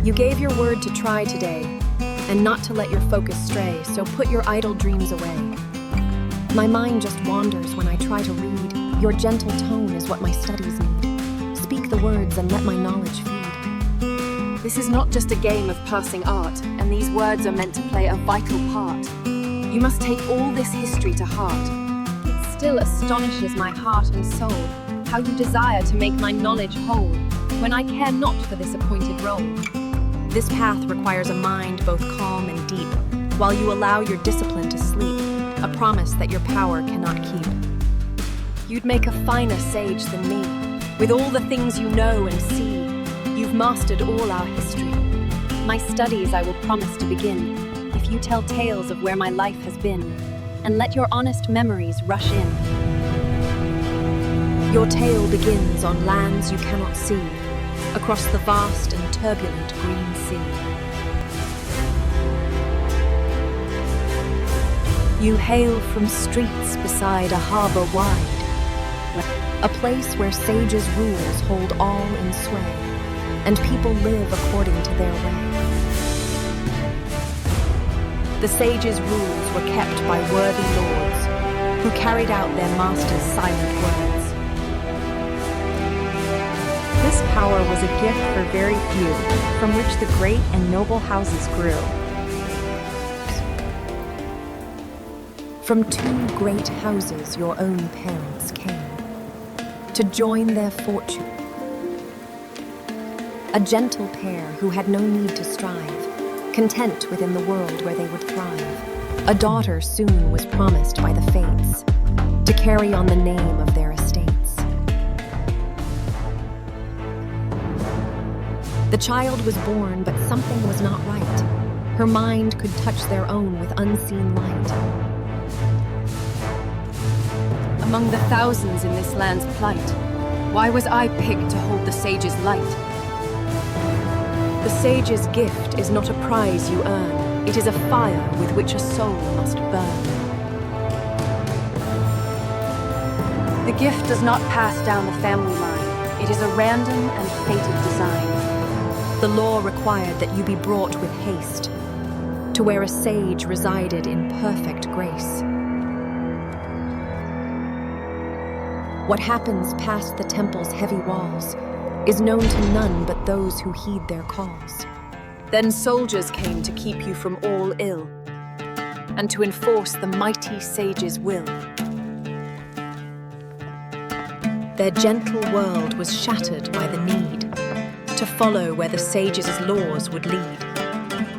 You gave your word to try today, and not to let your focus stray, so put your idle dreams away. My mind just wanders when I try to read. Your gentle tone is what my studies need. Speak the words and let my knowledge feed. This is not just a game of passing art, and these words are meant to play a vital part. You must take all this history to heart. It still astonishes my heart and soul, how you desire to make my knowledge whole, when I care not for this appointed role. This path requires a mind both calm and deep, while you allow your discipline to sleep, a promise that your power cannot keep. You'd make a finer sage than me, with all the things you know and see. You've mastered all our history. My studies I will promise to begin, if you tell tales of where my life has been, and let your honest memories rush in. Your tale begins on lands you cannot see, across the vast and turbulent green sea. You hail from streets beside a harbor wide, a place where sages' rules hold all in sway, and people live according to their way. The sages' rules were kept by worthy lords, who carried out their master's silent words. This power was a gift for very few, from which the great and noble houses grew. From 2 great houses your own parents came, to join their fortune. A gentle pair who had no need to strive, content within the world where they would thrive. A daughter soon was promised by the fates, to carry on the name of their estates. The child was born, but something was not right. Her mind could touch their own with unseen light. Among the thousands in this land's plight, why was I picked to hold the sage's light? The sage's gift is not a prize you earn. It is a fire with which a soul must burn. The gift does not pass down the family line. It is a random and fated design. The law required that you be brought with haste, to where a sage resided in perfect grace. What happens past the temple's heavy walls is known to none but those who heed their calls. Then soldiers came to keep you from all ill, and to enforce the mighty sage's will. Their gentle world was shattered by the need to follow where the sages' laws would lead.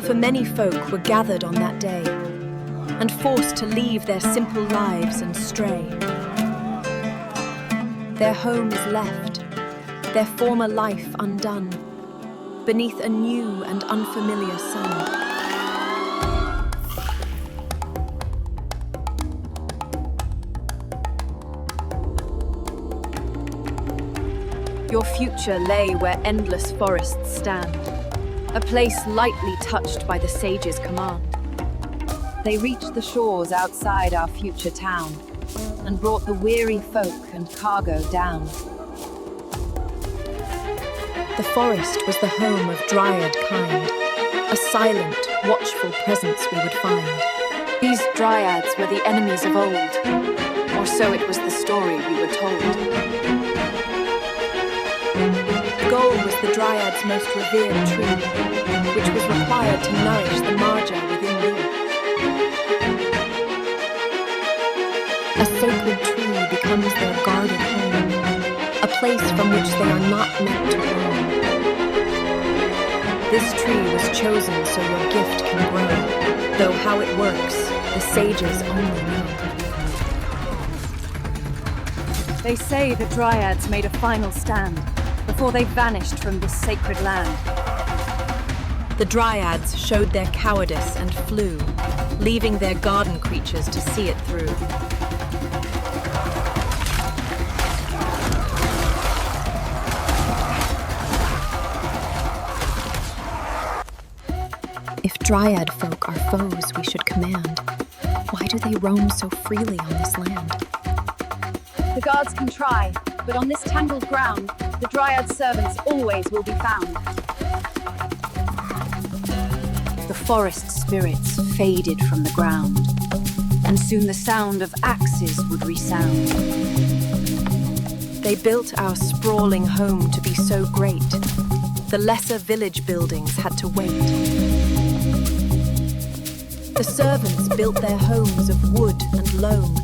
For many folk were gathered on that day, and forced to leave their simple lives and stray. Their home is left, their former life undone, beneath a new and unfamiliar sun. Your future lay where endless forests stand, a place lightly touched by the sage's command. They reached the shores outside our future town, and brought the weary folk and cargo down. The forest was the home of Dryad kind, a silent, watchful presence we would find. These Dryads were the enemies of old, or so it was the story we were told. Gold was the Dryad's most revered tree, which was required to nourish the Marja within thee. A sacred tree becomes their guarded home, a place from which they are not meant to roam. This tree was chosen so your gift can grow, though how it works, the sages only know. They say the Dryads made a final stand before they vanished from this sacred land. The Dryads showed their cowardice and flew, leaving their garden creatures to see it through. If Dryad folk are foes we should command, why do they roam so freely on this land? The gods can try, but on this tangled ground, the Dryad servants always will be found. The forest spirits faded from the ground, and soon the sound of axes would resound. They built our sprawling home to be so great, the lesser village buildings had to wait. The servants built their homes of wood and loam,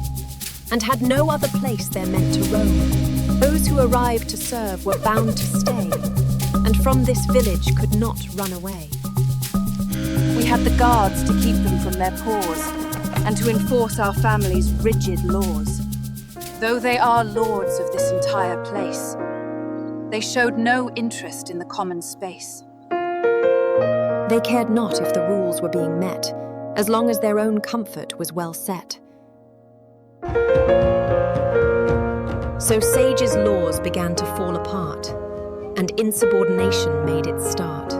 and had no other place they're meant to roam. Those who arrived to serve were bound to stay, and from this village could not run away. We had the guards to keep them from their paws, and to enforce our family's rigid laws. Though they are lords of this entire place, they showed no interest in the common space. They cared not if the rules were being met, as long as their own comfort was well set. So Sage's laws began to fall apart, and insubordination made its start.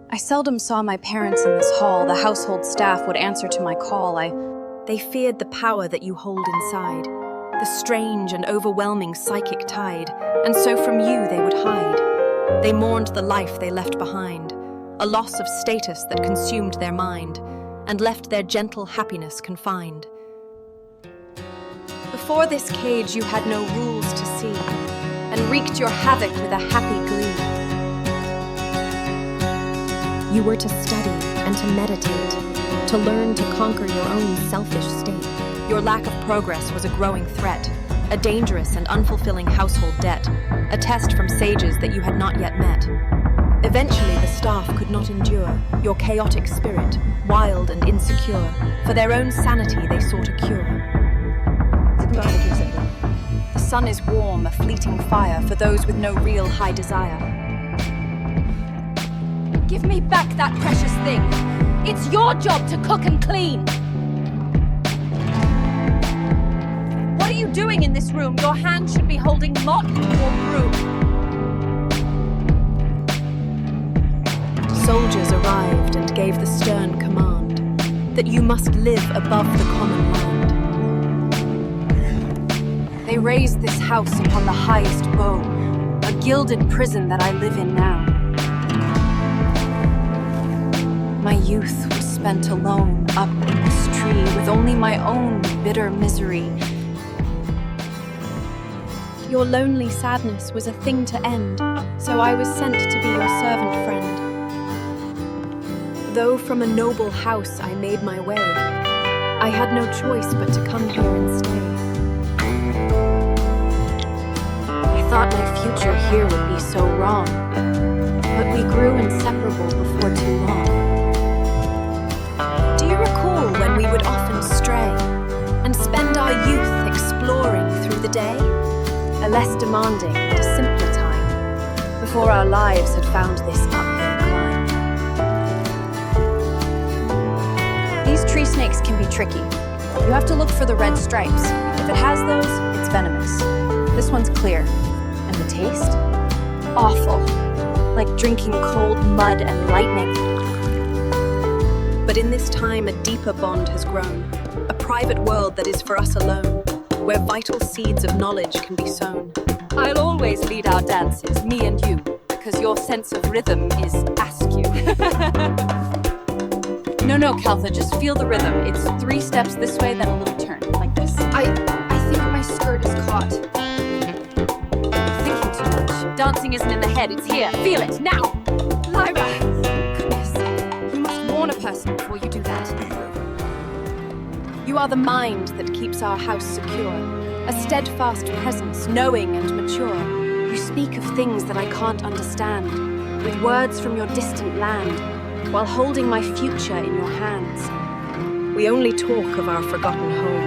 I seldom saw my parents in this hall. The household staff would answer to my call. They feared the power that you hold inside, the strange and overwhelming psychic tide, and so from you they would hide. They mourned the life they left behind, a loss of status that consumed their mind, and left their gentle happiness confined. Before this cage you had no rules to see, and wreaked your havoc with a happy glee. You were to study and to meditate, to learn to conquer your own selfish state. Your lack of progress was a growing threat, a dangerous and unfulfilling household debt, a test from sages that you had not yet met. Eventually the staff could not endure your chaotic spirit, wild and insecure. For their own sanity they sought a cure. The sun is warm, a fleeting fire for those with no real high desire. Give me back that precious thing. It's your job to cook and clean. What are you doing in this room? Your hand should be holding mop or broom. Soldiers arrived and gave the stern command that you must live above the common land. They raised this house upon the highest bow, a gilded prison that I live in now. My youth was spent alone up in this tree with only my own bitter misery. Your lonely sadness was a thing to end, so I was sent to be your servant friend. Though from a noble house I made my way, I had no choice but to come here and stay. I thought my future here would be so wrong, but we grew inseparable before too long. Do you recall when we would often stray and spend our youth exploring through the day? A less demanding and a simpler time, before our lives had found this uphill climb. These tree snakes can be tricky. You have to look for the red stripes. If it has those, it's venomous. This one's clear. And the taste? Awful. Like drinking cold mud and lightning. But in this time, a deeper bond has grown. A private world that is for us alone, where vital seeds of knowledge can be sown. I'll always lead our dances, me and you, because your sense of rhythm is askew. No, Caltha, just feel the rhythm. It's 3 steps this way, then a little turn, like this. I think my skirt is caught. Thinking too much. Dancing isn't in the head, it's here. Feel it, now! Lyra! Goodness, you must warn a person before you do that. You are the mind that keeps our house secure, a steadfast presence, knowing and mature. You speak of things that I can't understand, with words from your distant land, while holding my future in your hands. We only talk of our forgotten home,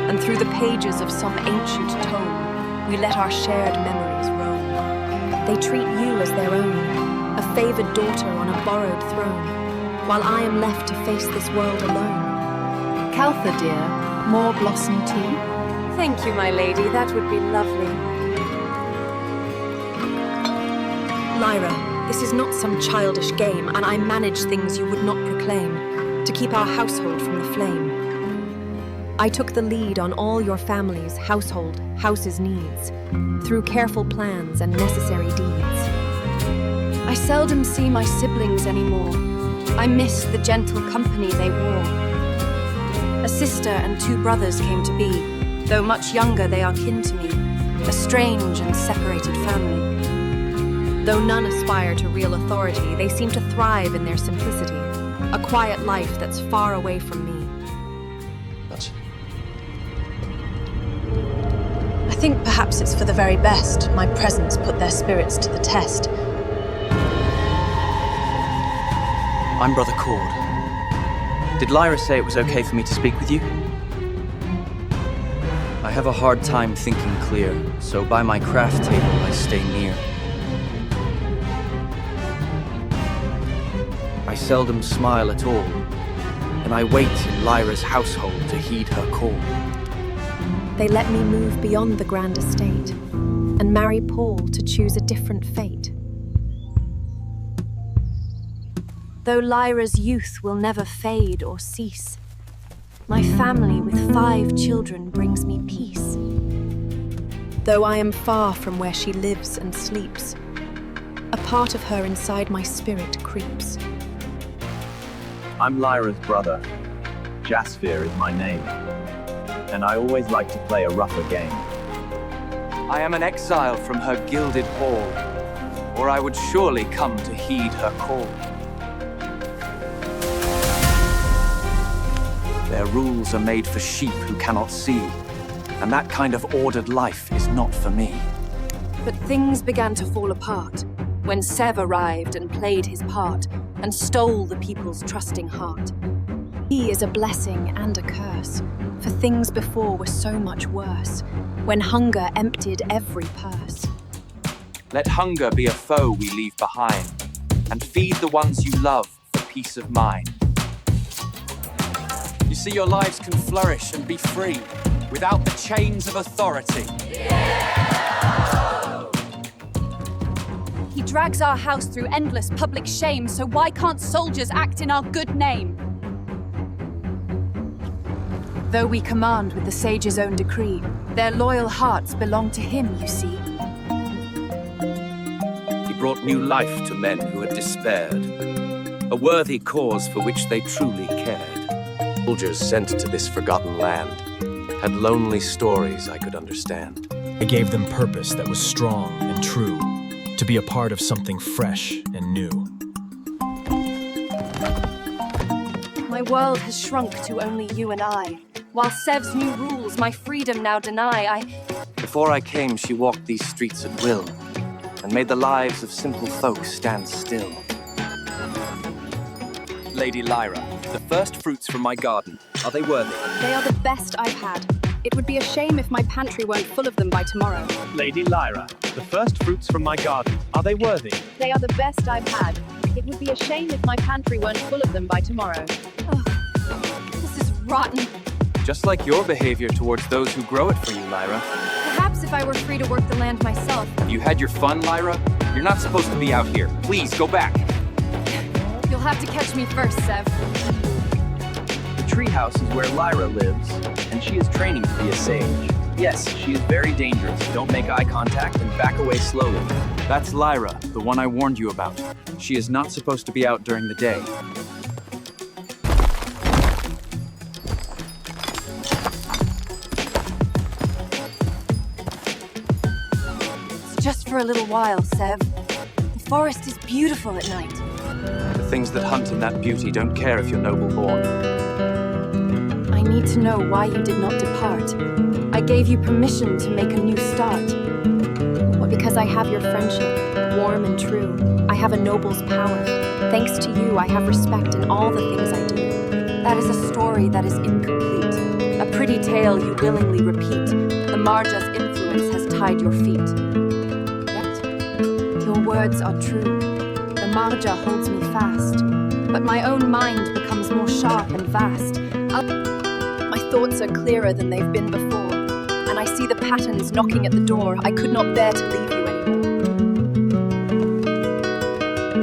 and through the pages of some ancient tome, we let our shared memories roam. They treat you as their own, a favored daughter on a borrowed throne, while I am left to face this world alone. Caltha, dear, more blossom tea? Thank you, my lady, that would be lovely. Lyra, this is not some childish game, and I manage things you would not proclaim, to keep our household from the flame. I took the lead on all your family's house's needs, through careful plans and necessary deeds. I seldom see my siblings anymore. I miss the gentle company they wore. A sister and 2 brothers came to be. Though much younger, they are kin to me, a strange and separated family. Though none aspire to real authority, they seem to thrive in their simplicity, a quiet life that's far away from me. I think perhaps it's for the very best. My presence put their spirits to the test. I'm Brother Cord. Did Lyra say it was okay for me to speak with you? I have a hard time thinking clear, so by my craft table I stay near. I seldom smile at all, and I wait in Lyra's household to heed her call. They let me move beyond the grand estate and marry Paul to choose a different fate. Though Lyra's youth will never fade or cease, my family with 5 children brings me peace. Though I am far from where she lives and sleeps, a part of her inside my spirit creeps. I'm Lyra's brother. Jasphere is my name, and I always like to play a rougher game. I am an exile from her gilded hall, or I would surely come to heed her call. Their rules are made for sheep who cannot see, and that kind of ordered life is not for me. But things began to fall apart when Sev arrived and played his part and stole the people's trusting heart. He is a blessing and a curse, for things before were so much worse, when hunger emptied every purse. Let hunger be a foe we leave behind, and feed the ones you love for peace of mind. You see, your lives can flourish and be free without the chains of authority. He drags our house through endless public shame, so why can't soldiers act in our good name? Though we command with the sage's own decree, their loyal hearts belong to him, you see. He brought new life to men who had despaired, a worthy cause for which they truly cared. Soldiers sent to this forgotten land had lonely stories I could understand. I gave them purpose that was strong and true, to be a part of something fresh and new. My world has shrunk to only you and I. While Sev's new rules my freedom now deny, Before I came, she walked these streets at will, and made the lives of simple folk stand still. Lady Lyra, the first fruits from my garden, are they worthy? They are the best I've had. It would be a shame if my pantry weren't full of them by tomorrow. Lady Lyra, the first fruits from my garden, are they worthy? They are the best I've had. It would be a shame if my pantry weren't full of them by tomorrow. This is rotten. Just like your behavior towards those who grow it for you, Lyra. Perhaps if I were free to work the land myself. Have you had your fun, Lyra? You're not supposed to be out here. Please, go back. You'll have to catch me first, Sev. The treehouse is where Lyra lives, and she is training to be a sage. Yes, she is very dangerous. Don't make eye contact and back away slowly. That's Lyra, the one I warned you about. She is not supposed to be out during the day. it's just for a little while, Sev. The forest is beautiful at night. The things that hunt in that beauty don't care if you're noble born. I need to know why you did not depart. I gave you permission to make a new start. Well, because I have your friendship, warm and true. I have a noble's power. Thanks to you, I have respect in all the things I do. That is a story that is incomplete. A pretty tale you willingly repeat. The Marja's influence has tied your feet. Yet, your words are true. The Marja holds me fast. But my own mind becomes more sharp and vast. My thoughts are clearer than they've been before, and I see the patterns knocking at the door. I could not bear to leave you anymore.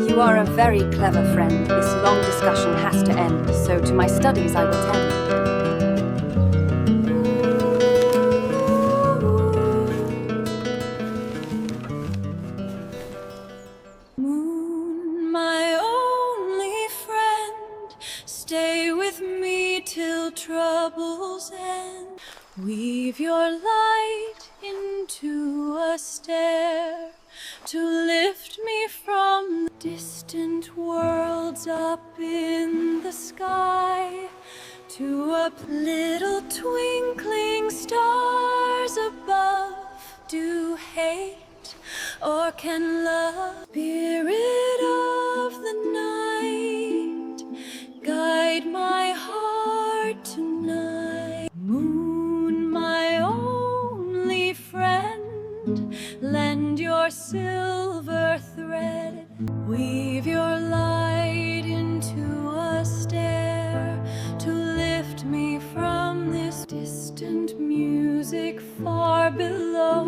You are a very clever friend. This long discussion has to end, so to my studies I will tend. Stay with me till troubles end. Weave your light into a stair to lift me from the distant worlds up in the sky, to a little twinkling stars above. Do hate or can love, spirit of the night, guide my heart tonight. Moon, my only friend, lend your silver thread. Weave your light into a stair to lift me from this distant music far below,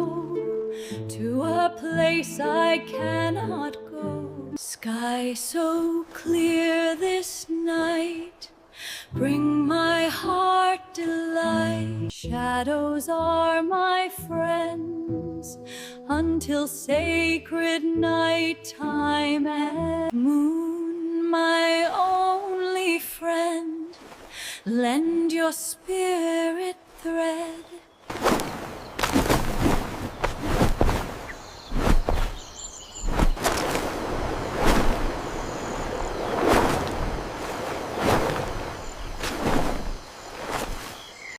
to a place I cannot go. Sky so clear this night, bring my heart delight. Shadows are my friends until sacred night time ends. Moon, my only friend, lend your spirit thread.